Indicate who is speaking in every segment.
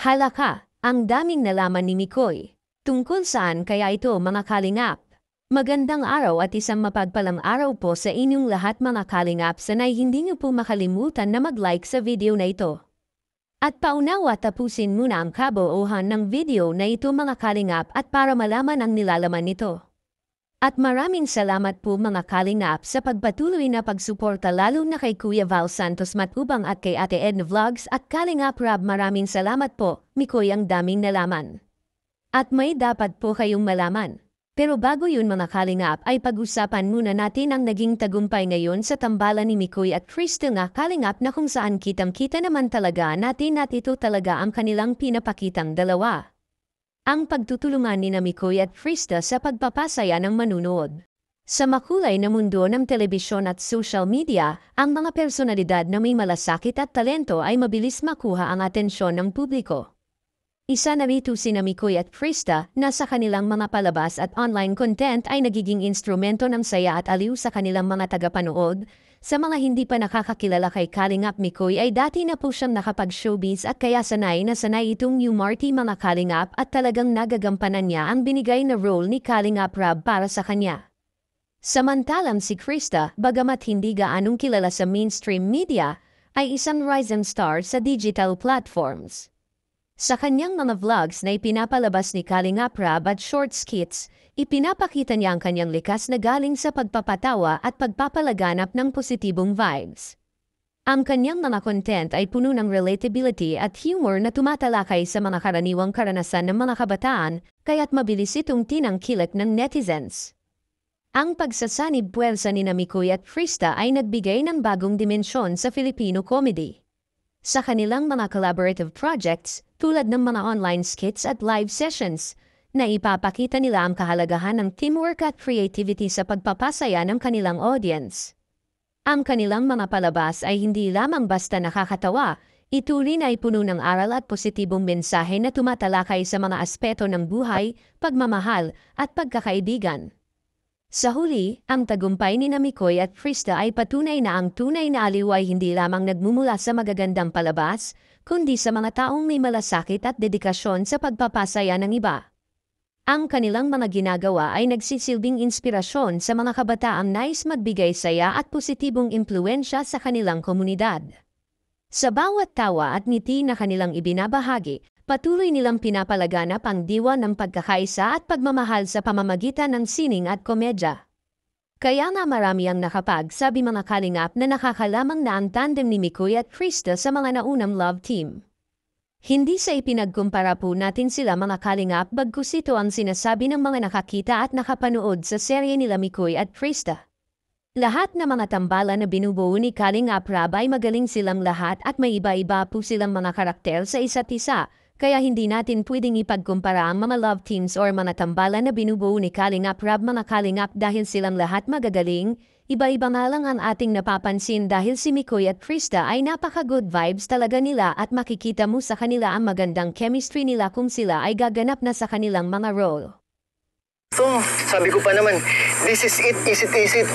Speaker 1: Halaka, ang daming nalaman ni Mikoy. Tungkol saan kaya ito mga kalingap? Magandang araw at isang mapagpalang araw po sa inyong lahat mga kalingap. Sana'y hindi niyo po makalimutan na mag-like sa video na ito. At paunawa tapusin muna ang kabuuhan ng video na ito mga kalingap at para malaman ang nilalaman nito. At maraming salamat po mga kalingap sa pagpatuloy na pagsuporta lalo na kay Kuya Val Santos Matubang at kay Ate Edna Vlogs at Kalingap Rab. Maraming salamat po, Mikoy, ang daming nalaman. At may dapat po kayong malaman. Pero bago yun mga kalingap ay pag-usapan muna natin ang naging tagumpay ngayon sa tambalan ni Mikoy at Crystal nga kalingap na kung saan kitang-kita naman talaga natin at ito talaga ang kanilang pinapakitang dalawa. Ang pagtutulungan ni Mikoy at Crystal sa pagpapasaya ng manunood. Sa makulay na mundo ng telebisyon at social media, ang mga personalidad na may malasakit at talento ay mabilis makuha ang atensyon ng publiko. Isa na rito si Mikoy at Crystal na sa kanilang mga palabas at online content ay nagiging instrumento ng saya at aliw sa kanilang mga tagapanood. Sa mga hindi pa nakakakilala kay Kalingap Mikoy ay dati na po siyang nakapag-showbiz at kaya sanay na sanay itong New Marty mga Kalingap at talagang nagagampanan niya ang binigay na role ni Kalingap Rab para sa kanya. Samantalang si Crystal, bagamat hindi gaanong kilala sa mainstream media, ay isang rising star sa digital platforms. Sa kanyang mga vlogs na ipinapalabas ni Kalingap Rab at short skits, ipinapakita niya ang kanyang likas na galing sa pagpapatawa at pagpapalaganap ng positibong vibes. Ang kanyang mga content ay puno ng relatability at humor na tumatalakay sa mga karaniwang karanasan ng mga kabataan, kaya't mabilis itong tinangkilik ng netizens. Ang pagsasanib puwersa ni Mikoy at Crystal ay nagbigay ng bagong dimensyon sa Filipino comedy. Sa kanilang mga collaborative projects, tulad ng mga online skits at live sessions, na ipapakita nila ang kahalagahan ng teamwork at creativity sa pagpapasaya ng kanilang audience. Ang kanilang mga palabas ay hindi lamang basta nakakatawa, ito rin ay puno ng aral at positibong mensahe na tumatalakay sa mga aspeto ng buhay, pagmamahal, at pagkakaibigan. Sa huli, ang tagumpay ni Mikoy at Crystal ay patunay na ang tunay na aliw ay hindi lamang nagmumula sa magagandang palabas, kundi sa mga taong may malasakit at dedikasyon sa pagpapasaya ng iba. Ang kanilang mga ginagawa ay nagsisilbing inspirasyon sa mga kabataang nais magbigay saya at positibong impluensya sa kanilang komunidad. Sa bawat tawa at ngiti na kanilang ibinabahagi, patuloy nilang pinapalaganap ang diwa ng pagkakaisa at pagmamahal sa pamamagitan ng sining at komedya. Kaya nga marami ang nakapagsabi mga kalingap na nakakalamang na ang tandem ni Mikoy at Crystal sa mga naunang love team. Hindi sa ipinagkumpara po natin sila mga kalingap bagkus ito ang sinasabi ng mga nakakita at nakapanood sa serye nila Mikoy at Crystal. Lahat na mga tambalan na binubuo ni Kalingap Rab ay magaling silang lahat at may iba-iba po silang mga karakter sa isa't isa. Kaya hindi natin pwedeng ipagkumpara ang mga love teams or mga tambalan na binubuo ni Kalingap Rab mga kalingap dahil silang lahat magagaling. Iba-iba nga lang ang ating napapansin dahil si Mikoy at Crystal ay napaka-good vibes talaga nila at makikita mo sa kanila ang magandang chemistry nila kung sila ay gaganap na sa kanilang mga role.
Speaker 2: So, sabi ko pa naman, this is it, is it.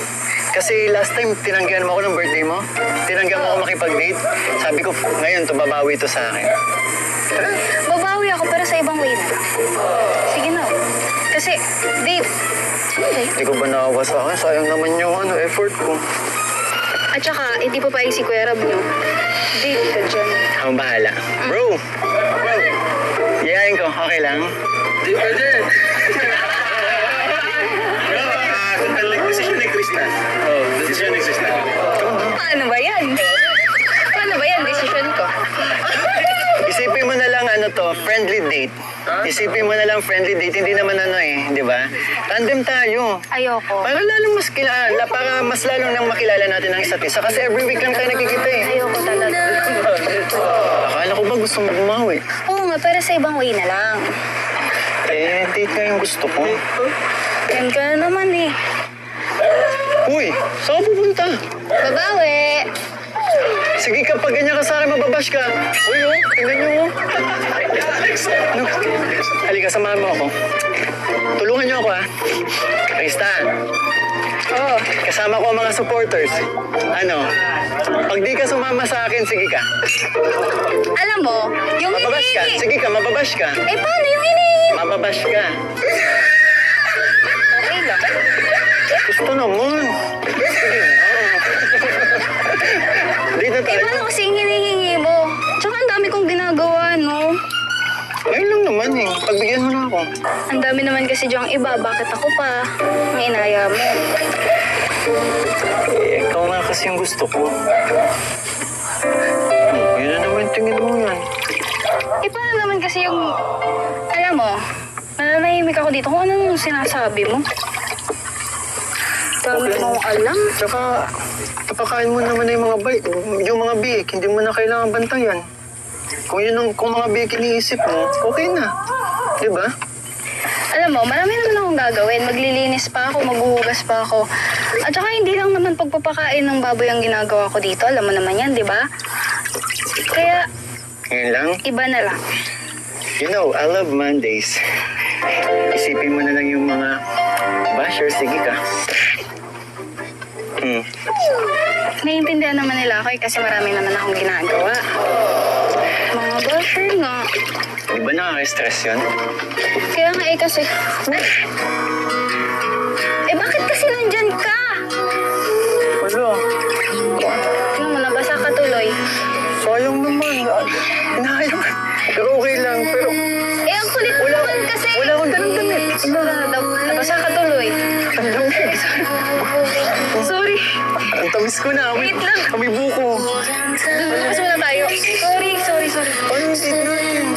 Speaker 2: Kasi last time, tinanggihan mo ako ng birthday mo. Tinanggihan mo ako makipag-date. Sabi ko, ngayon, babawi ito sa akin.
Speaker 3: Babawi ako pero sa ibang way na. Sige na. Kasi, babe, ano ba?
Speaker 2: Hindi ko ba nakawa sa akin? Sayang naman yung effort ko.
Speaker 3: At saka, hindi pa pa si Kuya Rab, no? Date ka dyan.
Speaker 2: Ako bahala. Bro! Yayain ko, okay lang? Di pwede. Decision ni Krista. Oh, decision ni Krista.
Speaker 3: Paano ba yan? Paano ba yan? Decision ko.
Speaker 2: Isipin mo na lang friendly date. Isipin mo na lang friendly date, hindi naman di ba? Tandem tayo.
Speaker 3: Ayoko.
Speaker 2: Para lalong mas kilala, para mas lalong nang makilala natin ang isa't isa. Kasi every week lang tayo nagkikita eh.
Speaker 3: Ayoko talaga.
Speaker 2: Akala ko ba gusto mo bumawi?
Speaker 3: Oo nga, pero sa ibang way na lang.
Speaker 2: Eh, date nga yung gusto ko.
Speaker 3: Yan ka na naman eh.
Speaker 2: Uy, saan ka pupunta?
Speaker 3: Babawi!
Speaker 2: Sige, kapag ganyan ka sa akin, mababash ka. Uy, tingnan niyo. Ano? Halika, samahan mo ako. Tulungan niyo ako, ha? Krista,
Speaker 3: Oo.
Speaker 2: Kasama ko ang mga supporters. Ano? Pag di ka sumama sa akin, sige ka.
Speaker 3: Alam mo, yung
Speaker 2: Mababash ka.
Speaker 3: hinihingi...
Speaker 2: Sige ka, mababash ka.
Speaker 3: Eh, paano yung hinihingi?
Speaker 2: Mababash ka.
Speaker 3: Okay lang.
Speaker 2: Gusto naman. Sige na. Dito
Speaker 3: Eh,
Speaker 2: tayo.
Speaker 3: paano kasi yung hinihingi mo? Tsaka ang dami kong ginagawa, no?
Speaker 2: Ayun lang naman eh. Pagbigyan mo na ako.
Speaker 3: Ang dami naman kasi diyang iba. Bakit ako pa? Ang inaya mo.
Speaker 2: Eh, ikaw nga kasi yung gusto ko. Yun na naman tingin mo yan.
Speaker 3: Eh, paano naman kasi yung... Alam mo, nananahimik ako dito kung ano yung sinasabi mo. Dami
Speaker 2: Okay.
Speaker 3: mong alam.
Speaker 2: Tsaka, napakain mo naman na yung mga bike. Yung mga biik, hindi mo na kailangan bantayan. Kung mga biik iniisip mo, okay na. Diba?
Speaker 3: Alam mo, marami naman akong gagawin. Maglilinis pa ako, maghuhugas pa ako. At saka hindi lang naman pagpapakain ng baboy ang ginagawa ko dito. Alam mo naman yan, di ba? Kaya,
Speaker 2: Ngayon lang.
Speaker 3: iba na lang.
Speaker 2: You know, I love Mondays. Isipin mo na lang yung mga bashers. Sige ka.
Speaker 3: Naiintindihan naman nila ako kasi marami naman akong ginagawa. Mga basher nga.
Speaker 2: Di ba nakaka-stress yun?
Speaker 3: Kaya nga kasi... Eh bakit kasi nandyan ka?
Speaker 2: Wala.
Speaker 3: Tingnan mo, nabasa ka tuloy.
Speaker 2: Sayang naman. Inahayang. Pero okay lang. Pero
Speaker 3: Eh ang kulit mo naman kasi.
Speaker 2: wala akong dalang damit.
Speaker 3: Nabasa ka tuloy.
Speaker 2: Ang lamig.
Speaker 3: Sorry.
Speaker 2: Ang tamis ko na.
Speaker 3: Wait lang.
Speaker 2: Amoy buko.
Speaker 3: Bukas muna tayo. Sorry.
Speaker 2: Ano yung tignan?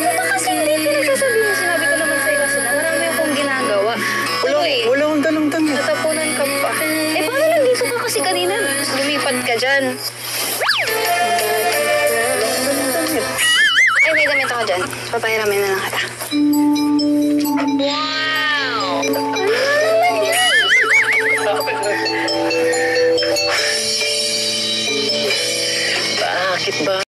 Speaker 3: Ito kasi hindi pinagsasabi mo. Sinabi ko naman sa'yo kasi na marami akong ginagawa. Tuloy.
Speaker 2: Wala akong dalang damit.
Speaker 3: Natapunan ka pa. Eh, paano nandito ka kasi kanina? Lumipat ka dyan. Ay, may damit ako dyan. Papahiramin na lang kita. Wow! Ano naman yan?
Speaker 2: Bakit ba?